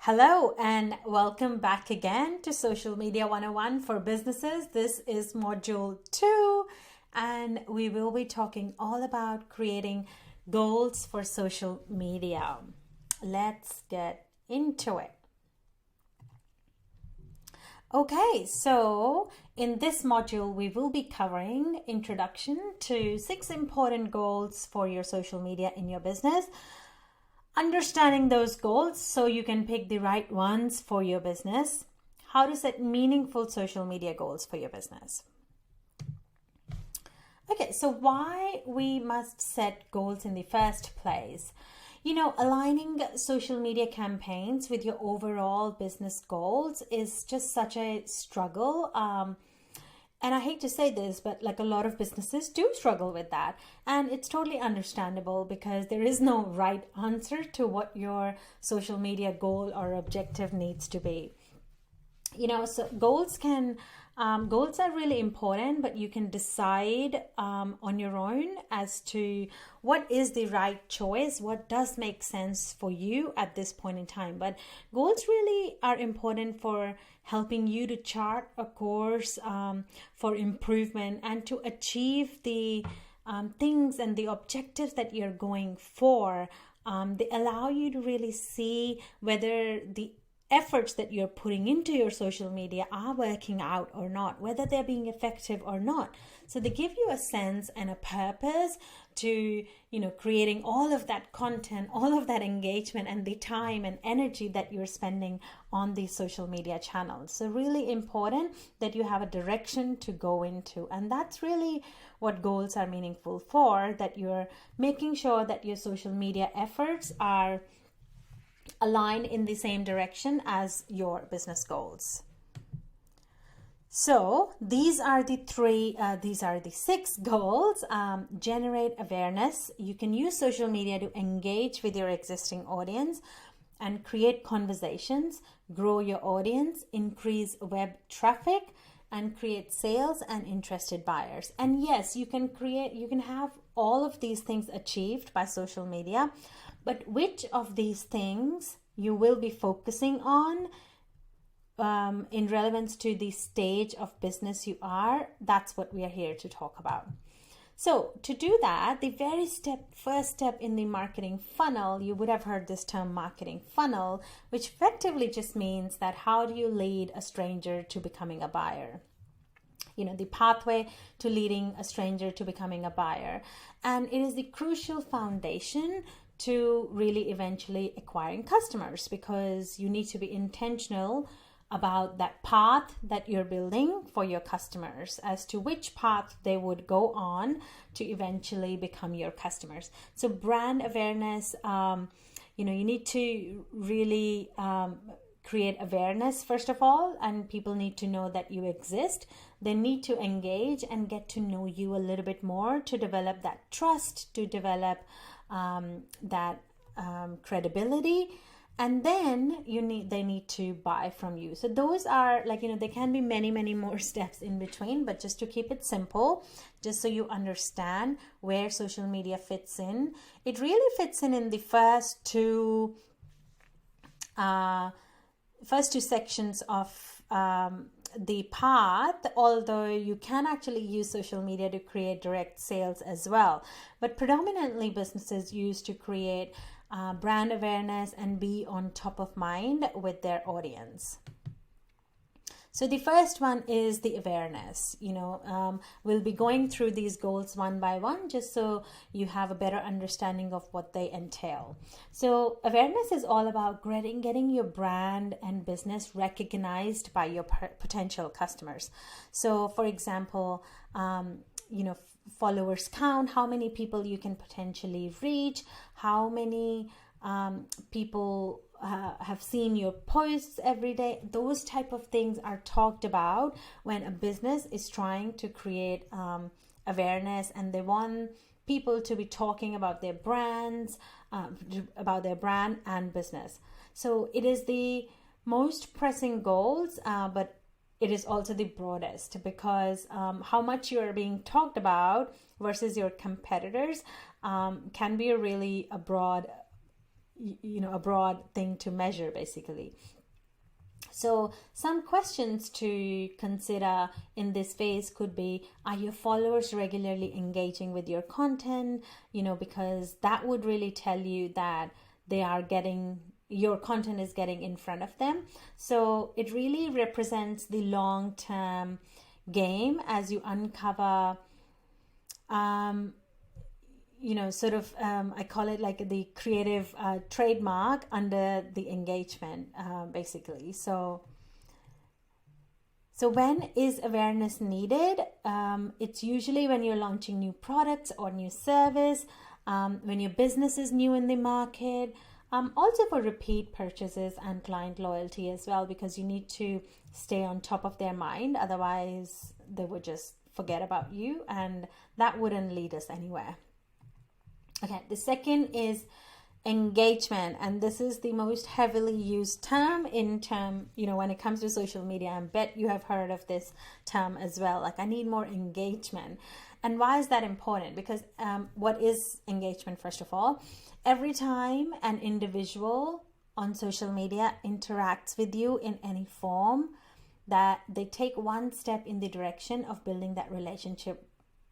Hello and welcome back again to Social Media 101 for Businesses. This is module 2 and we will be talking all about creating goals for social media. Let's get into it. Okay, so in this module, we will be covering introduction to 6 important goals for your social media in your business, understanding those goals so you can pick the right ones for your business, how to set meaningful social media goals for your business. Okay, so why we must set goals in the first place? Aligning social media campaigns with your overall business goals is just such a struggle. And I hate to say this, but like a lot of businesses do struggle with that. And it's totally understandable because there is no right answer to what your social media goal or objective needs to be. So goals are really important, but you can decide on your own as to what is the right choice, what does make sense for you at this point in time. But goals really are important for helping you to chart a course for improvement and to achieve the things and the objectives that you're going for. They allow you to really see whether the efforts that you're putting into your social media are working out or not, whether they're being effective or not. So they give you a sense and a purpose to, creating all of that content, all of that engagement and the time and energy that you're spending on these social media channels. So really important that you have a direction to go into. And that's really what goals are meaningful for, that you're making sure that your social media efforts are align in the same direction as your business goals. So these are the 6 goals. Generate awareness. You can use social media to engage with your existing audience and create conversations, grow your audience, increase web traffic, and create sales and interested buyers. And yes, you can have all of these things achieved by social media, but which of these things you will be focusing on in relevance to the stage of business you are, that's what we are here to talk about. So to do that, the first step in the marketing funnel, you would have heard this term marketing funnel, which effectively just means that how do you lead a stranger to becoming a buyer? The pathway to leading a stranger to becoming a buyer. And it is the crucial foundation to really eventually acquiring customers, because you need to be intentional about that path that you're building for your customers as to which path they would go on to eventually become your customers. So brand awareness, you need to really create awareness first of all, and people need to know that you exist. They need to engage and get to know you a little bit more to develop that trust, to develop that credibility, and then they need to buy from you. So those are there can be many more steps in between, but just to keep it simple, just so you understand where social media fits in, it really fits in the first two sections of the path, although you can actually use social media to create direct sales as well. But predominantly businesses use to create brand awareness and be on top of mind with their audience. So the first one is the awareness. We'll be going through these goals one by one just so you have a better understanding of what they entail. So awareness is all about getting your brand and business recognized by your potential customers. So for example, followers count, how many people you can potentially reach, how many people have seen your posts every day. Those type of things are talked about when a business is trying to create awareness, and they want people to be talking about their brands, about their brand and business. So it is the most pressing goals, but it is also the broadest, because how much you are being talked about versus your competitors can be a broad a broad thing to measure basically. So some questions to consider in this phase could be, are your followers regularly engaging with your content? Because that would really tell you that your content is getting in front of them. So it really represents the long-term game as you uncover I call it like the creative trademark under the engagement, basically. So when is awareness needed? It's usually when you're launching new products or new service, when your business is new in the market, also for repeat purchases and client loyalty as well, because you need to stay on top of their mind. Otherwise, they would just forget about you, and that wouldn't lead us anywhere. Okay, the second is engagement, and this is the most heavily used term when it comes to social media. I bet you have heard of this term as well. Like, I need more engagement. And why is that important? Because what is engagement, first of all? Every time an individual on social media interacts with you in any form, that they take one step in the direction of building that relationship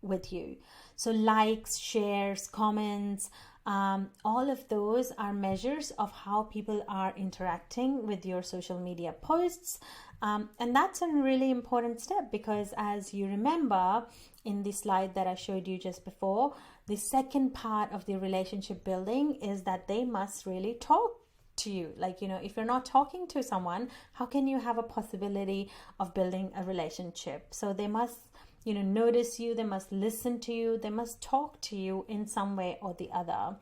with you. So likes, shares, comments, all of those are measures of how people are interacting with your social media posts. And that's a really important step, because as you remember in the slide that I showed you just before, the second part of the relationship building is that they must really talk to you. Like, if you're not talking to someone, how can you have a possibility of building a relationship? So they must notice you, they must listen to you, they must talk to you in some way or the other.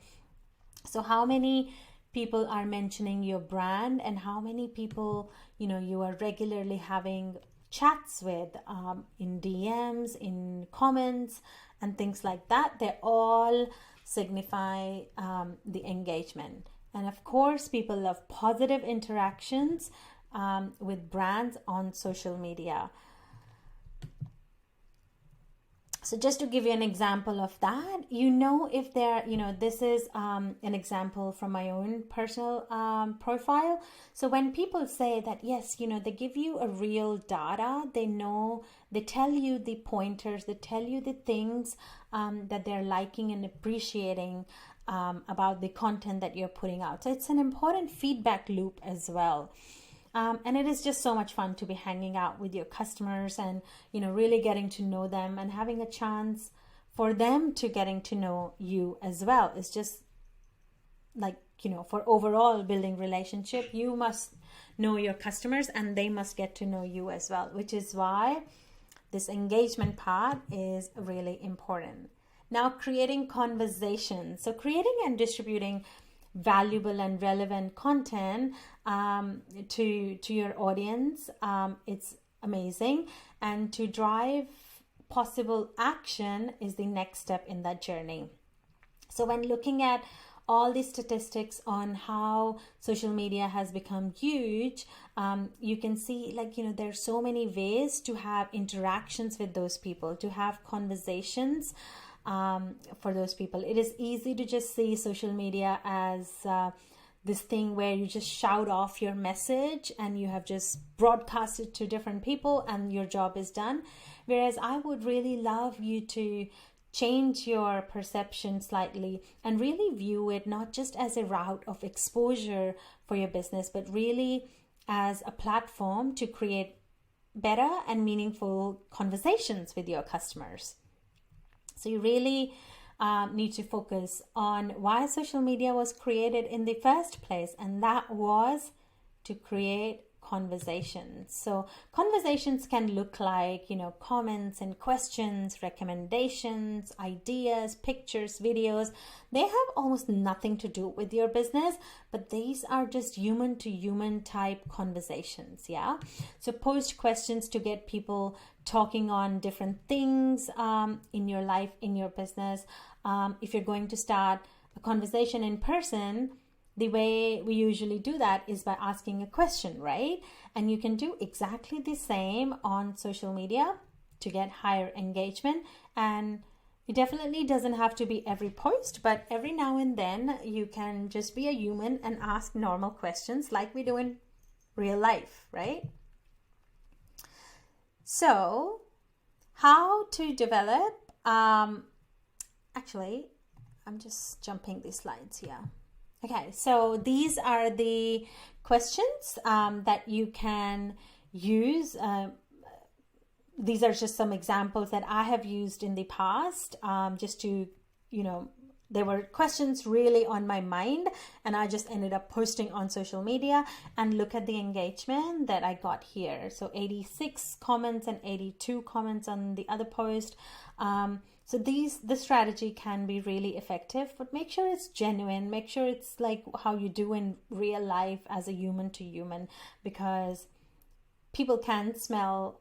So how many people are mentioning your brand, and how many people you are regularly having chats with in DMs, in comments and things like that? They all signify the engagement. And of course, people love positive interactions with brands on social media. So just to give you an example of that, if there, this is an example from my own personal profile. So when people say that, yes, they give you a real data, they tell you the pointers, they tell you the things that they're liking and appreciating about the content that you're putting out. So it's an important feedback loop as well. And it is just so much fun to be hanging out with your customers and, really getting to know them and having a chance for them to getting to know you as well. It's just like, for overall building relationship, you must know your customers and they must get to know you as well, which is why this engagement part is really important. Now, creating conversations. So creating and distributing valuable and relevant content to your audience, it's amazing, and to drive possible action is the next step in that journey. So when looking at all the statistics on how social media has become huge, you can see there's so many ways to have interactions with those people, to have conversations for those people. It is easy to just see social media as this thing where you just shout off your message and you have just broadcasted to different people and your job is done. Whereas I would really love you to change your perception slightly and really view it not just as a route of exposure for your business, but really as a platform to create better and meaningful conversations with your customers. So you really need to focus on why social media was created in the first place, and that was to create conversations. So conversations can look like, comments and questions, recommendations, ideas, pictures, videos. They have almost nothing to do with your business, but these are just human to human type conversations. Yeah. So post questions to get people talking on different things in your life, in your business. If you're going to start a conversation in person, the way we usually do that is by asking a question, right? And you can do exactly the same on social media to get higher engagement and It definitely doesn't have to be every post, but every now and then you can just be a human and ask normal questions like we do in real life, right? So, how to develop, actually, I'm just jumping these slides here. Okay, so these are the questions that you can use. These are just some examples that I have used in the past, just to, they were questions really on my mind, and I just ended up posting on social media. And look at the engagement that I got here. So 86 comments and 82 comments on the other post. So the strategy can be really effective, but make sure it's genuine. Make sure it's like how you do in real life as a human to human, because people can smell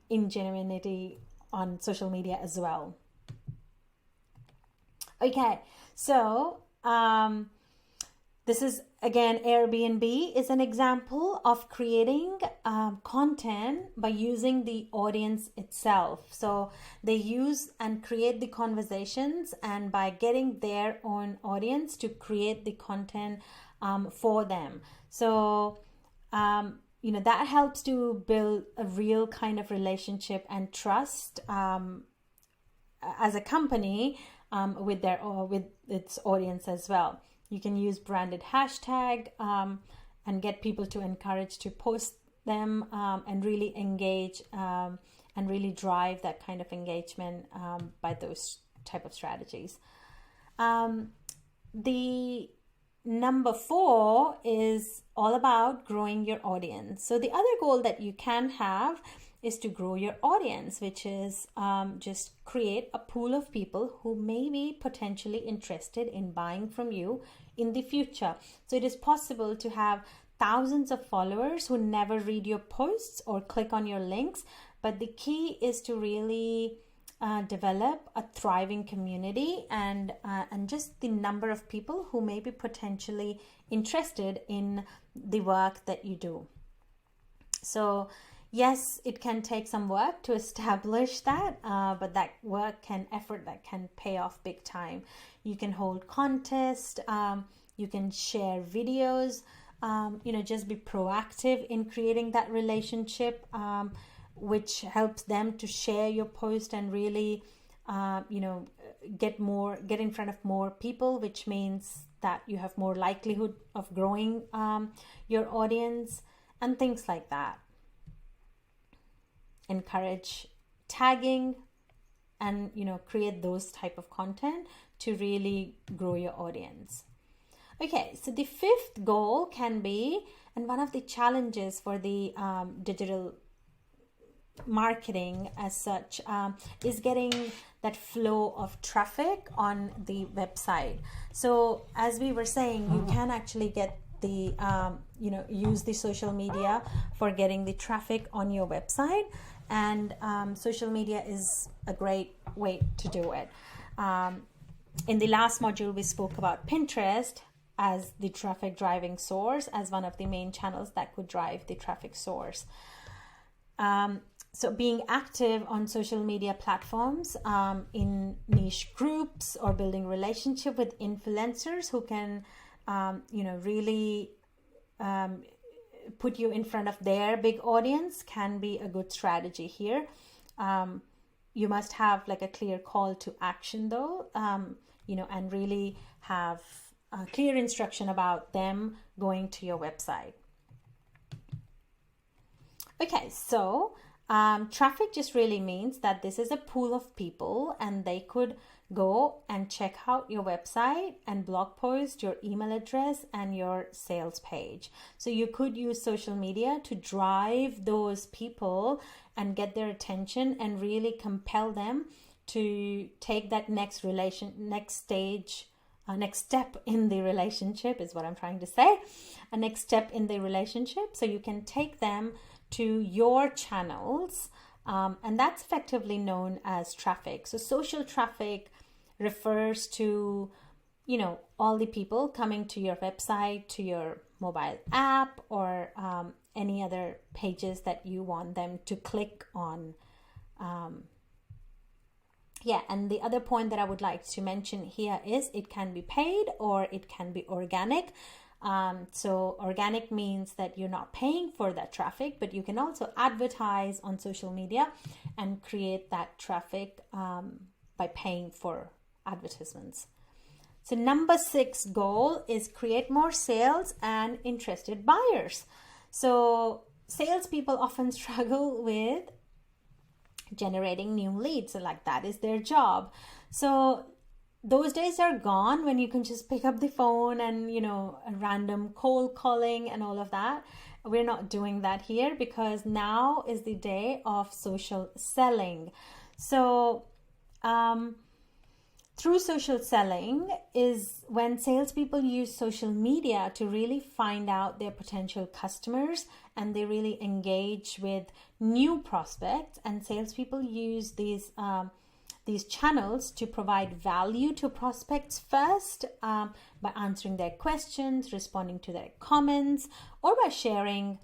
ingenuinity on social media as well. Okay, so this is, again, Airbnb is an example of creating content by using the audience itself. So they use and create the conversations, and by getting their own audience to create the content for them. So, that helps to build a real kind of relationship and trust as a company with its audience as well. You can use branded hashtag and get people to encourage to post them and really engage and really drive that kind of engagement by those type of strategies. The number 4 is all about growing your audience. So the other goal that you can have is to grow your audience, which is just create a pool of people who may be potentially interested in buying from you in the future. So it is possible to have thousands of followers who never read your posts or click on your links, but the key is to really develop a thriving community and just the number of people who may be potentially interested in the work that you do. So yes, it can take some work to establish that, but that effort that can pay off big time. You can hold contests, you can share videos, just be proactive in creating that relationship, which helps them to share your post and really, get in front of more people, which means that you have more likelihood of growing your audience and things like that. Encourage tagging and create those type of content to really grow your audience. Okay, so the 5th goal can be, and one of the challenges for the digital marketing as such, is getting that flow of traffic on the website. So as we were saying, you can actually get the use the social media for getting the traffic on your website, and social media is a great way to do it. In the last module, we spoke about Pinterest as the traffic driving source, as one of the main channels that could drive the traffic source. So being active on social media platforms in niche groups, or building relationship with influencers who can really put you in front of their big audience can be a good strategy here. You must have like a clear call to action though, and really have a clear instruction about them going to your website. Okay, so traffic just really means that this is a pool of people, and they could go and check out your website and blog post, your email address, and your sales page. So you could use social media to drive those people and get their attention and really compel them to take that next step in the relationship is what I'm trying to say. A next step in the relationship. So you can take them to your channels, and that's effectively known as traffic. So social traffic refers to, all the people coming to your website, to your mobile app, or any other pages that you want them to click on Yeah, and the other point that I would like to mention here is it can be paid or it can be organic. So organic means that you're not paying for that traffic, but you can also advertise on social media and create that traffic by paying for advertisements. So number 6 goal is create more sales and interested buyers. So salespeople often struggle with generating new leads. So like that is their job. So those days are gone when you can just pick up the phone and, a random cold calling and all of that. We're not doing that here because now is the day of social selling. So, through social selling is when salespeople use social media to really find out their potential customers, and they really engage with new prospects. And salespeople use these channels to provide value to prospects first, by answering their questions, responding to their comments, or by sharing,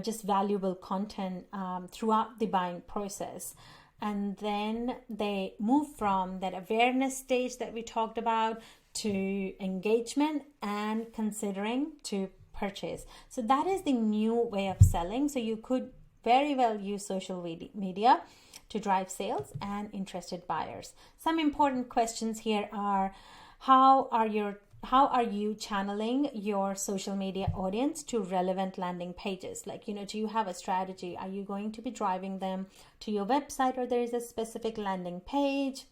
just valuable content throughout the buying process. And then they move from that awareness stage that we talked about to engagement and considering to purchase. So that is the new way of selling. So you could very well use social media to drive sales and interested buyers. Some important questions here are, how are you channeling your social media audience to relevant landing pages? Like, do you have a strategy? Are you going to be driving them to your website, or there is a specific landing page?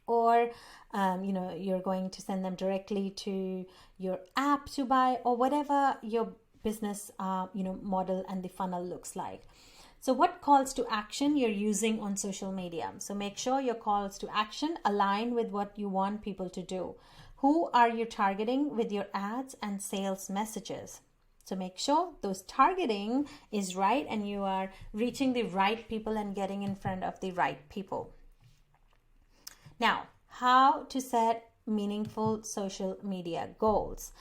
Or, you're going to send them directly to your app to buy, or whatever your business, model and the funnel looks like. So what calls to action you're using on social media? So make sure your calls to action align with what you want people to do. Who are you targeting with your ads and sales messages? So make sure those targeting is right and you are reaching the right people and getting in front of the right people. Now, how to set meaningful social media goals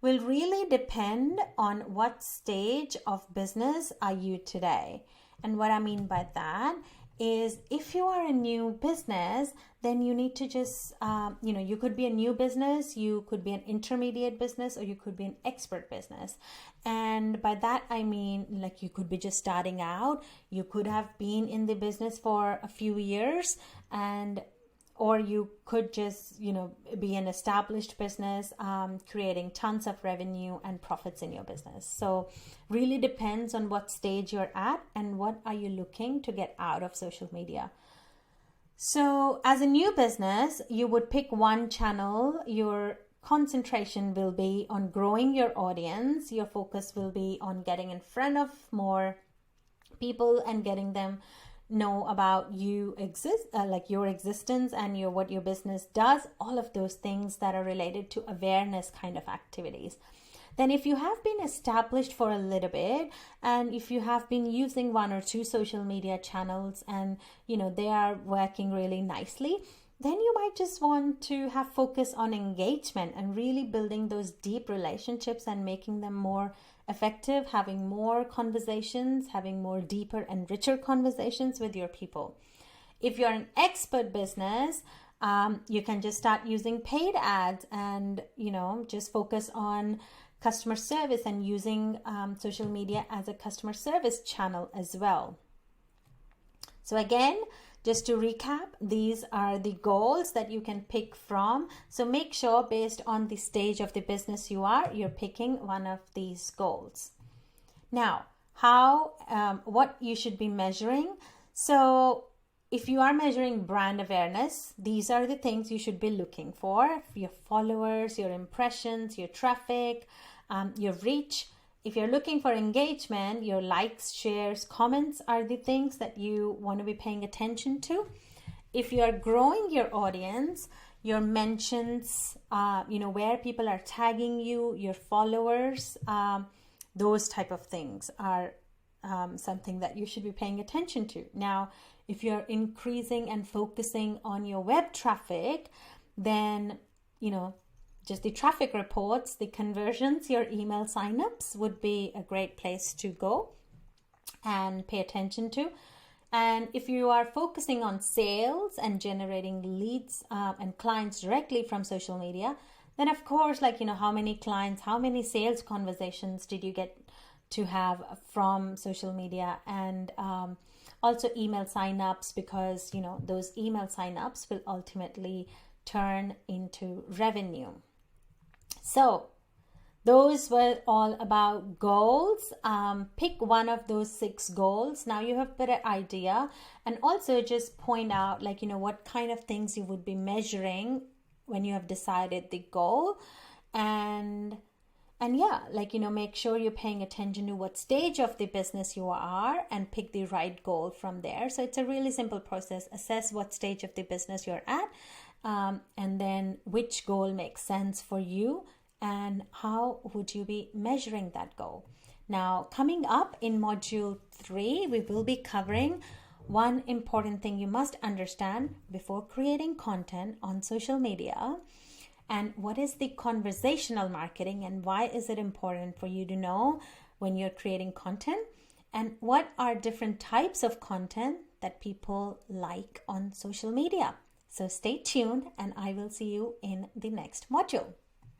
will really depend on what stage of business are you today. And what I mean by that is, if you are a new business, then you need to just, you could be a new business, you could be an intermediate business, or you could be an expert business. And by that, I mean, like, you could be just starting out, you could have been in the business for a few years, or you could just, be an established business, creating tons of revenue and profits in your business. So really depends on what stage you're at and what are you looking to get out of social media. So as a new business, you would pick one channel. Your concentration will be on growing your audience. Your focus will be on getting in front of more people and getting them know about your existence and what your business does, all of those things that are related to awareness kind of activities. Then if you have been established for a little bit, and if you have been using one or two social media channels and they are working really nicely, then you might just want to have focus on engagement and really building those deep relationships and making them more effective, having more conversations, having more deeper and richer conversations with your people. If you're an expert business, you can just start using paid ads and, just focus on customer service and using social media as a customer service channel as well. So again, just to recap, these are the goals that you can pick from. So make sure, based on the stage of the business you're picking one of these goals. Now, what you should be measuring. So if you are measuring brand awareness, these are the things you should be looking for: your followers, your impressions, your traffic, your reach. If you're looking for engagement, your likes, shares, comments are the things that you want to be paying attention to. If you are growing your audience, your mentions, where people are tagging you, your followers, those type of things are something that you should be paying attention to. Now, if you're increasing and focusing on your web traffic, then, just the traffic reports, the conversions, your email signups would be a great place to go and pay attention to. And if you are focusing on sales and generating leads and clients directly from social media, then of course, like, how many clients, how many sales conversations did you get to have from social media? And also email signups, because those email signups will ultimately turn into revenue. So those were all about goals. Pick one of those 6 goals. Now you have a better idea, and also just point out, like, what kind of things you would be measuring when you have decided the goal. And yeah, like, make sure you're paying attention to what stage of the business you are and pick the right goal from there. So it's a really simple process. Assess what stage of the business you're at, and then which goal makes sense for you, and how would you be measuring that goal. Now, coming up in module 3, we will be covering one important thing you must understand before creating content on social media. And what is the conversational marketing, and why is it important for you to know when you're creating content? And what are different types of content that people like on social media? So stay tuned, and I will see you in the next module.